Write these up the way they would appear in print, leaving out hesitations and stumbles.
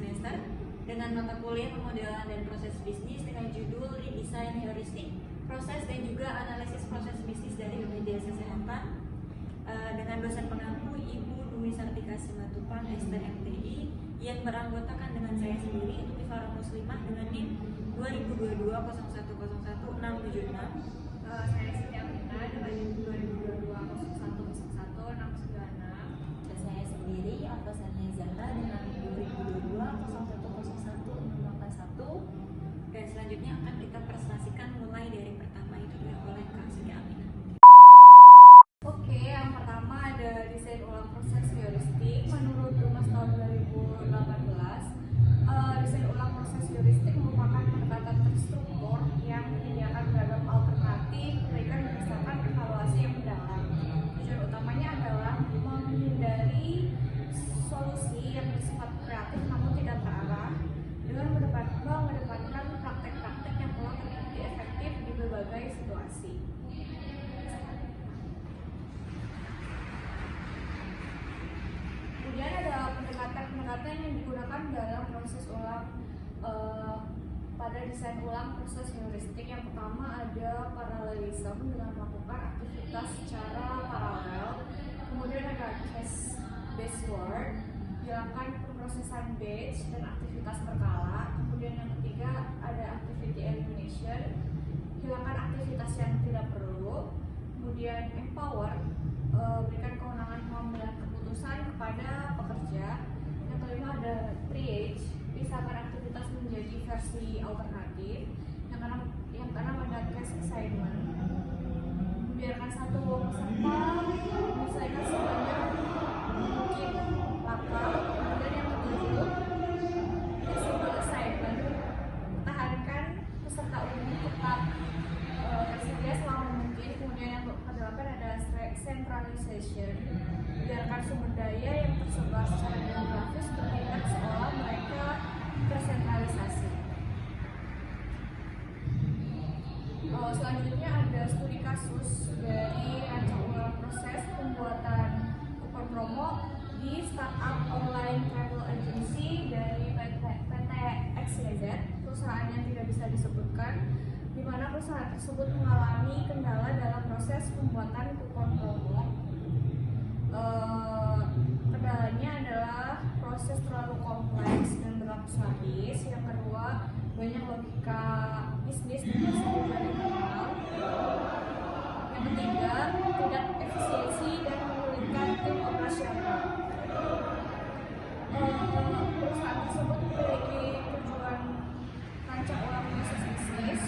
semester dengan mata kuliah pemodelan dan proses bisnis dengan judul Redesign Heuristik, Proses dan juga Analisis Proses Bisnis dari BPJS Kesehatan, dengan dosen pengampu Ibu Dwi Sartika Simatupang, STMTI, yang beranggotakan dengan saya sendiri, Tifara Muslimah, dengan NIM 2022-0101-676. Saya Siti Aminah dengan NIM 2022-0101-696. Dan saya sendiri, Alfasania Zahra, dengan NIM 2022-0101-681. Dan selanjutnya akan kita presentasikan mulai dari pertama itu oleh Kak Siti Aminah. Oke, yang pertama ada desain ulang proses heuristik. Menurut Rumas tahun 2018, desain ulang proses heuristik merupakan pendekatan terstruktur yang menyediakan beragam alternatif memberikan berdasarkan evaluasi yang mendalam. Tujuan utamanya adalah menghindari solusi yang bersifat kreatif namun tidak terarah dengan mengedepankan praktek-praktek yang telah terbukti efektif di berbagai situasi. Kemudian ada pendekatan yang digunakan dalam proses ulang pada desain ulang proses heuristik. Yang pertama ada paralelism dengan melakukan aktivitas secara paralel. Kemudian ada case based work, hilangkan pemrosesan batch dan aktivitas berkala. Kemudian yang ketiga ada activity elimination, hilangkan aktivitas yang tidak perlu. Kemudian empower, berikan kewenangan pengambilan keputusan kepada pekerja. Yang kelima ada triage, pisahkan aktivitas menjadi versi alternatif. Yang keenam ada case assignment, membiarkan satu peserta menyelesaikan sebanyak mungkin lama. Dan yang ketujuh, flexible assignment, pertahankan peserta umum tetap tersedia selama mungkin. Kemudian yang kedelapan ada centralization, biarkan sumber daya yang tersebar secara geografis bertindak seolah mereka tersentralisasi. Selanjutnya ada studi kasus dari rancang ulang proses pembuatan kupon promo di startup online travel agency dari PT XYZ, perusahaan yang tidak bisa disebutkan, di mana perusahaan tersebut mengalami kendala dalam proses pembuatan kupon promo. Kendalanya adalah proses terlalu kompleks dan berlaku sadis. Yang kedua, banyak logika bisnis dan prosedur internal. Yang ketiga, tidak efisiensi dan menyulitkan tim operasional. Perusahaan tersebut memiliki tujuan rancang ulang proses bisnis.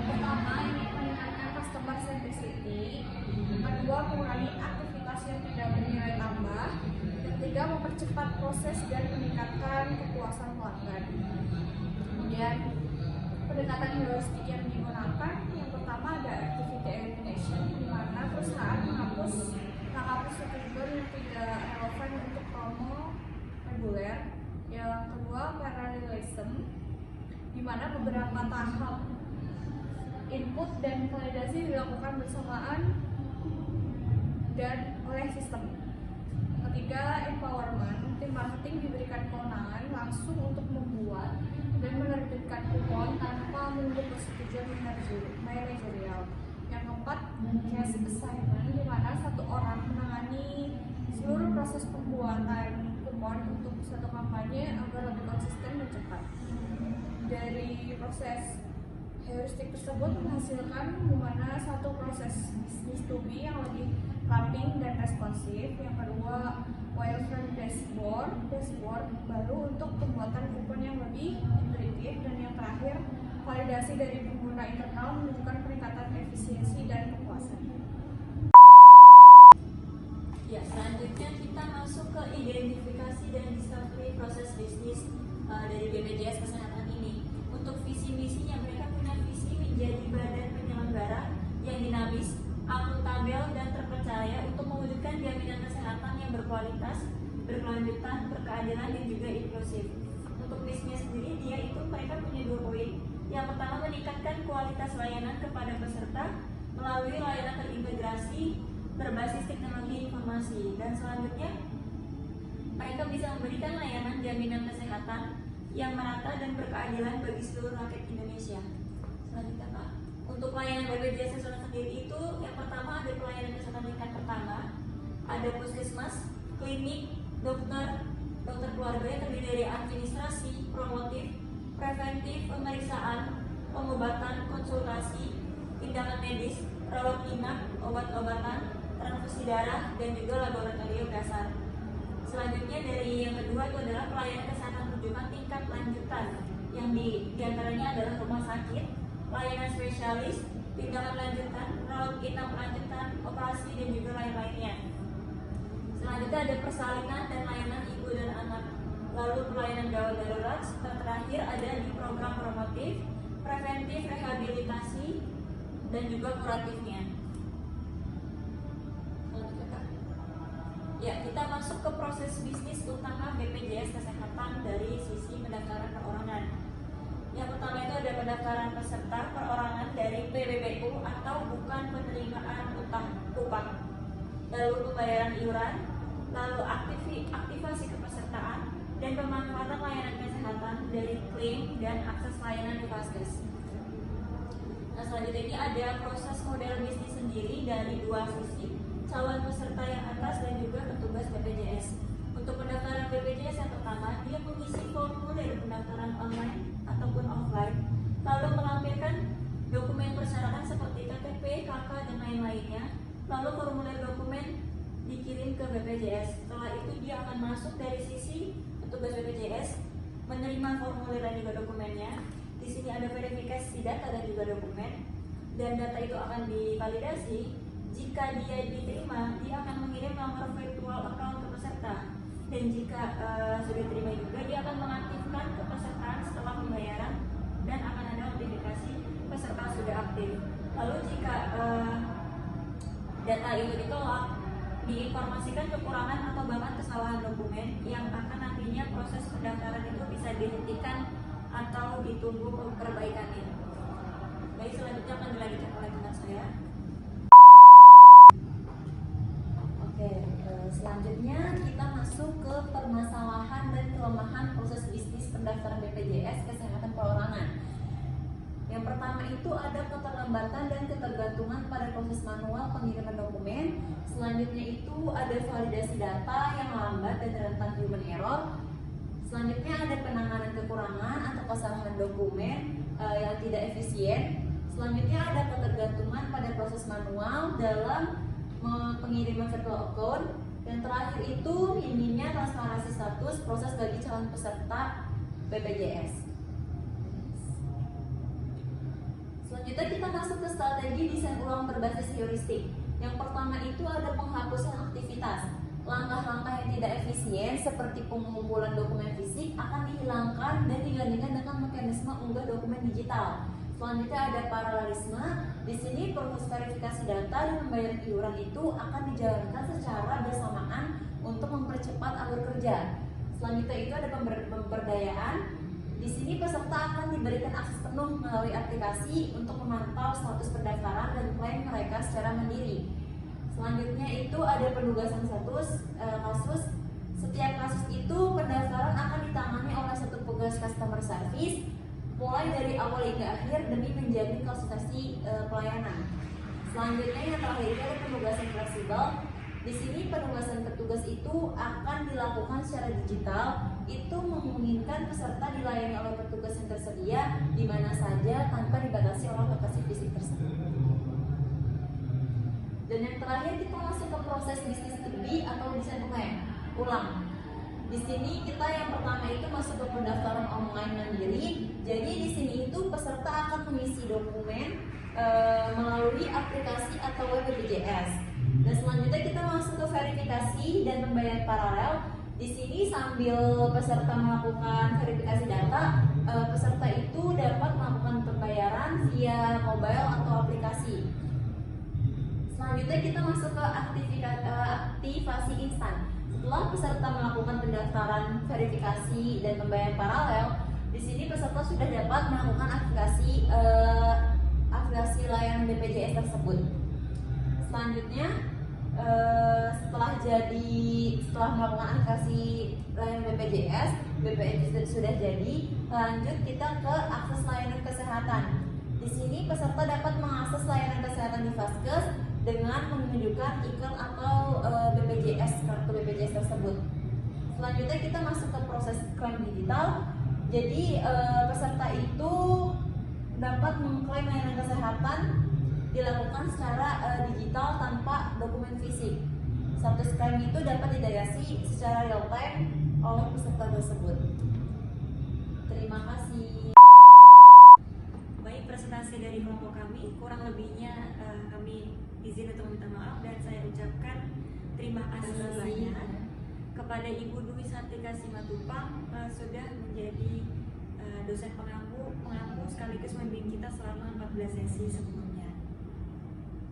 Pertama, ini meningkatkan customer centricity. Yang kedua, mengurangi aktivitas yang tidak bernilai tambah. Yang ketiga, mempercepat proses dan meningkatkan kepuasan pelanggan. Kemudian pendekatan heuristik yang digunakan, yang pertama ada activity elimination, di mana perusahaan menghapus langkah prosedur yang tidak relevan untuk promo reguler. Yang kedua, parallelism, di mana beberapa tahap input dan validasi dilakukan bersamaan dan oleh sistem. Ketiga, empowerment, tim marketing diberikan kewenangan langsung untuk membuat dan menerbitkan kupon tanpa menunggu persetujuan manajerial. Yang keempat, case assignment, di mana satu orang menangani seluruh proses pembuatan kupon untuk suatu kampanye agar lebih konsisten dan cepat. Dari proses heuristik tersebut menghasilkan di mana satu proses business to be yang lebih ramping dan responsif. Yang kedua, wireframe dashboard baru untuk pembuatan kupon yang lebih intuitif. Dan yang terakhir, validasi dari pengguna internal menunjukkan peningkatan efisiensi dan kepuasan. Ya, selanjutnya kita masuk ke identifikasi dan discovery proses bisnis dari BPJS Kesehatan ini. Untuk visi misinya, mereka punya visi menjadi badan penyelenggara yang dinamis, akuntabel dan terpercaya untuk mewujudkan jaminan kesehatan yang berkualitas, berkelanjutan, berkeadilan dan juga inklusif. Untuk bisnisnya sendiri, mereka punya 2 poin. Yang pertama, meningkatkan kualitas layanan kepada peserta melalui layanan terintegrasi berbasis teknologi informasi. Dan selanjutnya, mereka bisa memberikan layanan jaminan kesehatan kesehatan yang merata dan berkeadilan bagi seluruh rakyat Indonesia. Selanjutnya Pak, untuk pelayanan BPJS Nasional sendiri itu yang pertama ada pelayanan kesehatan tingkat pertama, ada puskesmas, klinik, dokter keluarga yang terdiri dari administrasi, promotif, preventif, pemeriksaan, pengobatan, konsultasi, tindakan medis, rawat inap, obat-obatan, transfusi darah, dan juga laboratorium dasar. Selanjutnya dari yang kedua itu adalah pelayanan kesehatan rujukan tingkat lanjutan yang diantaranya adalah rumah sakit, pelayanan spesialis, tindakan lanjutan, rawat inap lanjutan, operasi, dan juga lain-lainnya. Selanjutnya ada persalinan dan layanan ibu dan anak. Lalu pelayanan gawat darurat. Terakhir ada di program promotif, preventif, rehabilitasi, dan juga kuratifnya. Ya, kita masuk ke proses bisnis utama BPJS Kesehatan dari sisi pendaftaran perorangan. Yang pertama itu ada pendaftaran peserta perorangan dari PBBU atau bukan penerimaan upah. Lalu pembayaran iuran, lalu aktivasi kepesertaan, dan pemanfaatan layanan kesehatan dari klaim dan akses layanan di Vaskes. Nah, selanjutnya ini ada proses model bisnis sendiri dari dua sisi, calon peserta yang atas dan juga petugas BPJS. Untuk pendaftaran BPJS yang pertama, dia mengisi formulir pendaftaran online ataupun offline, lalu melampirkan dokumen persyaratan seperti KTP, KK, dan lain-lainnya. Lalu formulir dokumen dikirim ke BPJS. Setelah itu dia akan masuk dari sisi petugas BPJS, menerima formulir dan juga dokumennya. Di sini ada verifikasi data dan juga dokumen, dan data itu akan divalidasi. Jika dia diterima, dia akan mengirim nomor virtual account ke peserta. Dan jika sudah diterima juga, dia akan mengaktifkan kepesertaan setelah pembayaran dan akan ada notifikasi peserta sudah aktif. Lalu jika data itu ditolak, diinformasikan kekurangan atau bahkan kesalahan dokumen yang akan nantinya proses pendaftaran itu bisa dihentikan atau ditunggu perbaikannya. Baik, selanjutnya akan dilanjutkan oleh teman saya. Selanjutnya kita masuk ke permasalahan dan kelemahan proses bisnis pendaftaran BPJS Kesehatan Perorangan. Yang pertama itu ada keterlambatan dan ketergantungan pada proses manual pengiriman dokumen. Selanjutnya itu ada validasi data yang lambat dan rentan human error. Selanjutnya ada penanganan kekurangan atau kesalahan dokumen yang tidak efisien. Selanjutnya ada ketergantungan pada proses manual dalam pengiriman virtual account. Dan terakhir itu minimnya transparansi status proses bagi calon peserta BPJS. Selanjutnya kita masuk ke strategi desain ulang berbasis heuristik. Yang pertama itu ada penghapusan aktivitas. Langkah-langkah yang tidak efisien seperti pengumpulan dokumen fisik akan dihilangkan dan digantikan dengan mekanisme unggah dokumen digital. Selanjutnya ada paralelisme. Di sini proses verifikasi data dan pembayaran iuran itu akan dijalankan secara bersamaan untuk mempercepat alur kerja. Selanjutnya itu ada pemberdayaan. Di sini peserta akan diberikan akses penuh melalui aplikasi untuk memantau status pendaftaran dan klaim mereka secara mandiri. Selanjutnya itu ada penugasan status kasus. Setiap kasus itu pendaftaran akan ditangani oleh satu petugas customer service mulai dari awal hingga akhir demi menjamin konsistensi pelayanan. Selanjutnya yang terakhir itu ada penugasan fleksibel. Di sini penugasan petugas itu akan dilakukan secara digital. Itu memungkinkan peserta dilayani oleh petugas yang tersedia di mana saja tanpa dibatasi oleh lokasi fisik tersebut. Dan yang terakhir kita masuk ke proses bisnis lebih atau desain ulang. Di sini kita yang pertama itu masuk ke pendaftaran online mandiri. Jadi di sini itu peserta akan mengisi dokumen melalui aplikasi atau web BPJS. Dan selanjutnya kita masuk ke verifikasi dan pembayaran paralel. Di sini sambil peserta melakukan verifikasi data, peserta itu dapat melakukan pembayaran via mobile atau aplikasi. Selanjutnya kita masuk ke aktivasi instan. Setelah peserta melakukan pendaftaran, verifikasi, dan pembayaran paralel, di sini peserta sudah dapat melakukan aktivasi layanan BPJS tersebut. Selanjutnya setelah melakukan aplikasi layanan BPJS sudah jadi, lanjut kita ke akses layanan kesehatan. Di sini peserta dapat mengakses layanan kesehatan di Vaskes dengan menunjukkan iklan atau kartu BPJS tersebut. Selanjutnya kita masuk ke proses klaim digital. Jadi peserta itu dapat mengklaim layanan kesehatan dilakukan secara digital tanpa dokumen fisik. Status klaim itu dapat didayasi secara real time oleh peserta tersebut. Terima kasih. Baik, presentasi dari kelompok kami, kurang lebihnya kami izin untuk meminta maaf dan saya ucapkan terima kasih banyak kepada Ibu Dwi Sartika Simatupang sudah menjadi dosen pengampu sekaligus membimbing kita selama 14 sesi sebelumnya.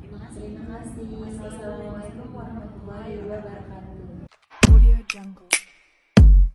Terima kasih. Terima kasih. Wassalamualaikum warahmatullahi wabarakatuh. Audio Jungle.